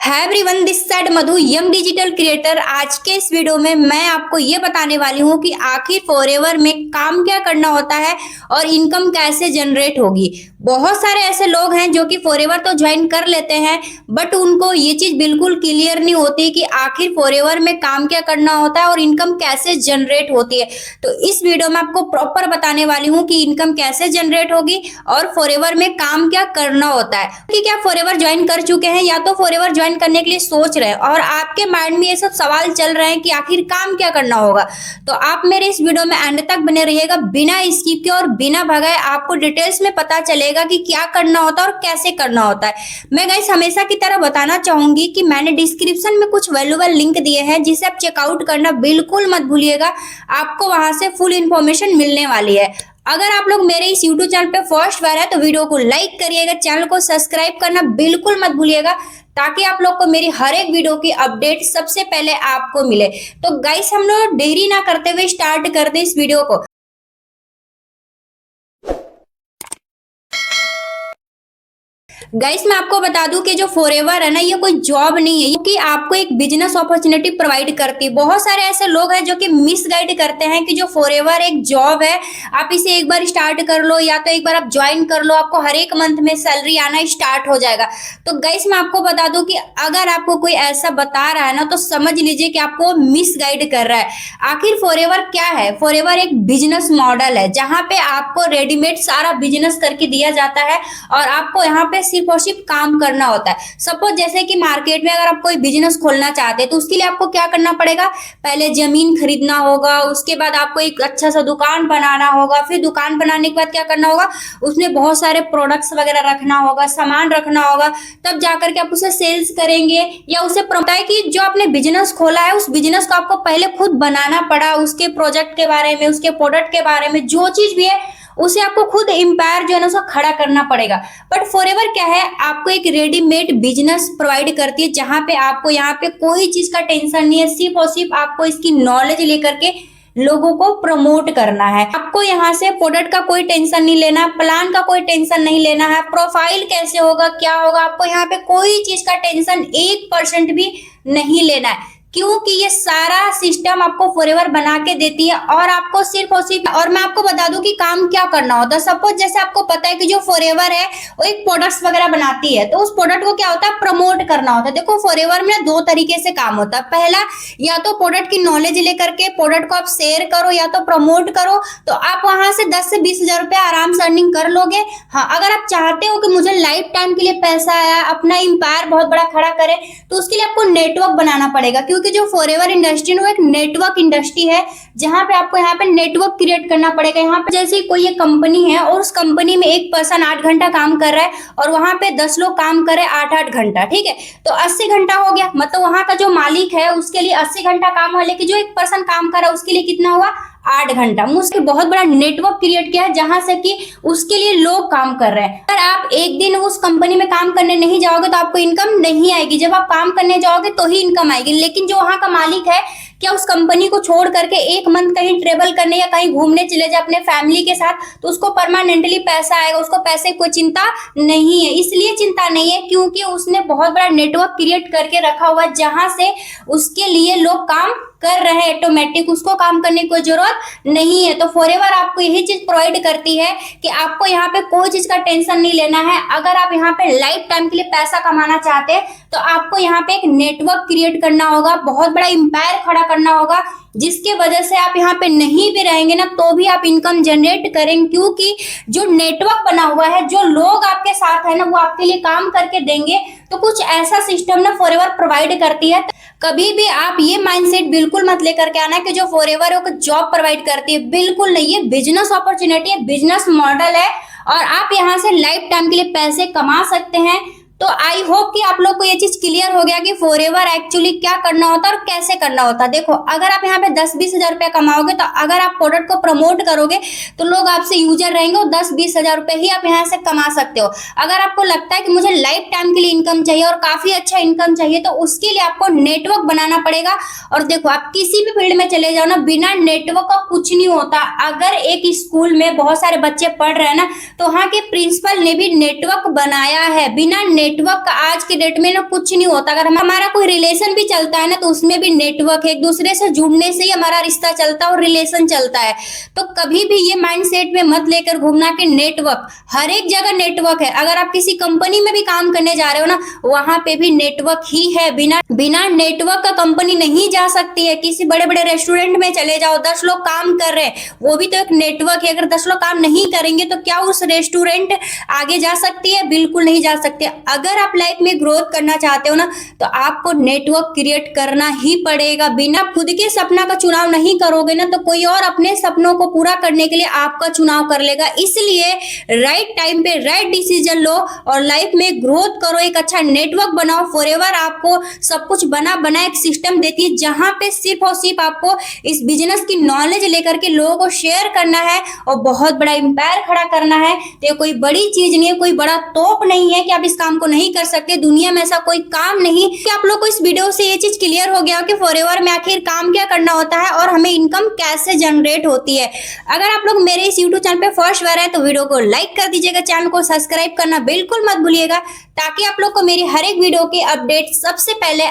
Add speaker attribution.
Speaker 1: है everyone, this side Madhu, young digital creator. आज के इस वीडियो में मैं आपको ये बताने वाली हूँ कि आखिर फॉरएवर में काम क्या करना होता है और इनकम कैसे जनरेट होगी। बहुत सारे ऐसे लोग हैं जो कि फॉरएवर तो ज्वाइन कर लेते हैं, बट उनको ये चीज बिल्कुल क्लियर नहीं होती कि आखिर फॉरएवर में काम क्या करना होता है और इनकम कैसे जनरेट होती है। तो इस वीडियो में आपको प्रॉपर बताने वाली हूँ कि इनकम कैसे जनरेट होगी और फॉरएवर में काम क्या करना होता है। कि क्या फॉरएवर ज्वाइन कर चुके हैं या तो फॉरएवर ज्वाइन करने के लिए सोच रहे हैं और आपके माइंड में ये सब सवाल चल रहे हैं कि आखिर काम क्या करना होगा, तो आप मेरे इस वीडियो में एंड तक बने रहिएगा बिना स्किप के और बिना भगाए। आपको डिटेल्स में पता चलेगा कि क्या करना होता है और कैसे करना होता है। मैं गाइस हमेशा की तरह बताना चाहूंगी कि मैंने डिस्क्रिप्शन में कुछ वैल्यूएबल लिंक दिए हैं जिसे आप चेकआउट करना बिल्कुल मत भूलिएगा। आपको वहां से फुल इंफॉर्मेशन मिलने वाली है। अगर आप लोग मेरे इस YouTube चैनल पे फर्स्ट बार है तो वीडियो को लाइक करिएगा, चैनल को सब्सक्राइब करना बिल्कुल मत भूलिएगा ताकि आप लोग को मेरी हर एक वीडियो की अपडेट सबसे पहले आपको मिले। तो गाइस हम लोग देरी ना करते हुए स्टार्ट करते इस वीडियो को। गाइस मैं आपको बता दूं कि जो फॉरएवर है ना, ये कोई जॉब नहीं है, कि आपको एक बिजनेस अपॉर्चुनिटी प्रोवाइड करती है। बहुत सारे ऐसे लोग हैं जो कि मिसगाइड करते हैं कि जो फॉरएवर एक जॉब है, आप इसे एक बार स्टार्ट कर लो या तो एक बार आप ज्वाइन कर लो, आपको हर एक मंथ में सैलरी आना स्टार्ट हो जाएगा। तो गाइस मैं आपको बता दूं कि अगर आपको कोई ऐसा बता रहा है ना, तो समझ लीजिए कि आपको मिसगाइड कर रहा है। आखिर फॉरएवर क्या है? फॉरएवर एक बिजनेस मॉडल है जहां पे आपको रेडीमेड सारा बिजनेस करके दिया जाता है और आपको यहाँ पे सिर्फ और सिर्फ काम करना होता है। सपोज जैसे कि मार्केट में अगर आप कोई बिजनेस खोलना चाहते हैं तो उसके लिए आपको क्या करना पड़ेगा? पहले जमीन खरीदना होगा, उसके बाद आपको एक अच्छा सा दुकान बनाना होगा, फिर दुकान बनाने के बाद क्या करना होगा? उसमें बहुत सारे प्रोडक्ट्स वगैरह रखना होगा, सामान रखना होगा, तब जाकर के आप उसे सेल्स करेंगे या उसे पता है कि जो आपने बिजनेस खोला है उस बिजनेस को आपको पहले खुद बनाना पड़ा, उसके प्रोजेक्ट के बारे में, उसके प्रोडक्ट के बारे में, जो चीज भी है उसे आपको खुद एम्पायर जो है ना उसको खड़ा करना पड़ेगा। बट फॉरएवर क्या है? आपको एक रेडीमेड बिजनेस प्रोवाइड करती है जहां पे आपको यहाँ पे कोई चीज का टेंशन नहीं है, सिर्फ और सिर्फ आपको इसकी नॉलेज लेकर के लोगों को प्रमोट करना है। आपको यहाँ से प्रोडक्ट का कोई टेंशन नहीं लेना, प्लान का कोई टेंशन नहीं लेना है, प्रोफाइल कैसे होगा, क्या होगा, आपको यहाँ पे कोई चीज का टेंशन 1% भी नहीं लेना है, क्योंकि ये सारा सिस्टम आपको फॉरएवर बना के देती है। और आपको सिर्फ और सिर्फ, और मैं आपको बता दूं कि काम क्या करना होता है। सपोज जैसे आपको पता है कि जो फॉरएवर है वो एक प्रोडक्ट्स वगैरह बनाती है, तो उस प्रोडक्ट को क्या होता है? प्रमोट करना होता है। देखो फॉरएवर में दो तरीके से काम होता है। पहला, या तो प्रोडक्ट की नॉलेज लेकर के प्रोडक्ट को आप शेयर करो या तो प्रमोट करो, तो आप वहां से 10 से 20 हजार रुपया आराम से अर्निंग कर लोगे। हाँ, अगर आप चाहते हो कि मुझे लाइफ टाइम के लिए पैसा आया, अपना एम्पायर बहुत बड़ा खड़ा करे, तो उसके लिए आपको नेटवर्क बनाना पड़ेगा, क्योंकि जो फॉरएवर इंडस्ट्री है वो एक नेटवर्क इंडस्ट्री है जहां पे आपको यहाँ पे नेटवर्क क्रिएट करना पड़ेगा। यहाँ पे जैसे कोई एक कंपनी है और उस कंपनी में एक पर्सन 8 घंटा काम कर रहा है और वहां पे 10 लोग काम कर रहे हैं 8-8 घंटा, ठीक है, तो 80 घंटा हो गया। मतलब वहां का जो मालिक है उसके लिए 80 घंटा काम हुआ, लेकिन जो एक पर्सन काम कर रहा है उसके लिए कितना हुआ? 8 घंटा। मुझसे बहुत बड़ा नेटवर्क क्रिएट किया है जहां से कि उसके लिए लोग काम कर रहे हैं। अगर आप एक दिन उस कंपनी में काम करने नहीं जाओगे तो आपको इनकम नहीं आएगी, जब आप काम करने जाओगे तो ही इनकम आएगी। लेकिन जो वहां का मालिक है, क्या उस कंपनी को छोड़ करके एक मंथ कहीं ट्रेवल करने या कहीं घूमने चले जाए अपने फैमिली के साथ, तो उसको परमानेंटली पैसा आएगा, उसको पैसे की कोई चिंता नहीं है। इसलिए चिंता नहीं है क्योंकि उसने बहुत बड़ा नेटवर्क क्रिएट करके रखा हुआ है जहां से उसके लिए लोग काम कर रहे हैं ऑटोमेटिक, उसको काम करने की कोई जरूरत नहीं है। तो फॉरएवर आपको यही चीज प्रोवाइड करती है कि आपको यहाँ पे कोई चीज का टेंशन नहीं लेना है। अगर आप यहाँ पे लाइफ टाइम के लिए पैसा कमाना चाहते हैं तो आपको यहाँ पे एक नेटवर्क क्रिएट करना होगा, बहुत बड़ा एम्पायर खड़ा करना होगा, जिसके वजह से आप यहाँ पे नहीं भी रहेंगे ना तो भी आप इनकम जनरेट करेंगे, क्योंकि जो नेटवर्क बना हुआ है, जो लोग आपके साथ है ना वो आपके लिए काम करके देंगे। तो कुछ ऐसा सिस्टम ना फॉरएवर प्रोवाइड करती है। कभी भी आप ये माइंडसेट बिल्कुल मत लेकर के आना कि जो फॉरएवर है वो जॉब प्रोवाइड करती है, बिल्कुल नहीं। ये बिजनेस अपॉर्चुनिटी है, बिजनेस मॉडल है और आप यहाँ से लाइफ टाइम के लिए पैसे कमा सकते हैं। तो आई होप कि आप लोग को ये चीज क्लियर हो गया कि फॉरएवर एक्चुअली क्या करना होता है और कैसे करना होता है। देखो अगर आप यहाँ पे 10-20 हजार रुपया कमाओगे तो अगर आप प्रोडक्ट को प्रमोट करोगे तो लोग आपसे यूजर रहेंगे और 10-20 हजार रुपए ही आप यहाँ से कमा सकते हो। अगर आपको लगता है कि मुझे लाइफ टाइम के लिए इनकम चाहिए और काफी अच्छा इनकम चाहिए, तो उसके लिए आपको नेटवर्क बनाना पड़ेगा। और देखो आप किसी भी फील्ड में चले जाओ ना, बिना नेटवर्क का कुछ नहीं होता। अगर एक स्कूल में बहुत सारे बच्चे पढ़ रहे हैं ना, तो वहाँ के प्रिंसिपल ने भी नेटवर्क बनाया है। बिना नेटवर्क का आज के डेट में ना कुछ नहीं होता। अगर हमारा कोई रिलेशन भी चलता है ना तो उसमें भी नेटवर्क है, एक दूसरे से जुड़ने से ही हमारा रिश्ता चलता है और रिलेशन चलता है। तो कभी भी ये माइंडसेट में मत लेकर घूमना कि नेटवर्क, हर एक जगह नेटवर्क है। अगर आप किसी कंपनी में भी काम करने जा रहे हो ना, वहां पे भी नेटवर्क ही है। बिना नेटवर्क का कंपनी नहीं जा सकती है। किसी बड़े बड़े रेस्टोरेंट में चले जाओ, 10 लोग काम कर रहे हैं, वो भी तो एक नेटवर्क है। अगर 10 लोग काम नहीं करेंगे तो क्या उस रेस्टोरेंट आगे जा सकती है? बिल्कुल नहीं जा सकते। अगर आप लाइफ में ग्रोथ करना चाहते हो ना तो आपको नेटवर्क क्रिएट करना ही पड़ेगा। बिना खुद के सपना का चुनाव नहीं करोगे ना तो कोई और अपने सपनों को पूरा करने के लिए आपका चुनाव कर लेगा। इसलिए राइट टाइम पे राइट डिसीजन लो और लाइफ में ग्रोथ करो, एक अच्छा नेटवर्क बनाओ। फॉरएवर आपको सब कुछ बना एक सिस्टम देती है जहां पे सिर्फ और सिर्फ आपको इस बिजनेस की नॉलेज लेकर के लोगों को शेयर करना है और बहुत बड़ा एम्पायर खड़ा करना है। तो ये कोई बड़ी चीज नहीं है, कोई बड़ा तोप नहीं है कि आप इस काम को नहीं कर सकते। दुनिया में ऐसा कोई काम नहीं। कि आप लोग को इस वीडियो से ये चीज क्लियर हो गया हो कि फॉरएवर में आखिर काम क्या करना होता है और हमें इनकम कैसे जनरेट होती है। अगर आप लोग मेरे इस यूट्यूब चैनल पे फर्स्ट बार है तो वीडियो को लाइक कर दीजिएगा, चैनल को सब्सक्राइब करना बिल्कुल मत भूलिएगा ताकि आप लोग को मेरी हर एक वीडियो के अपडेट सबसे पहले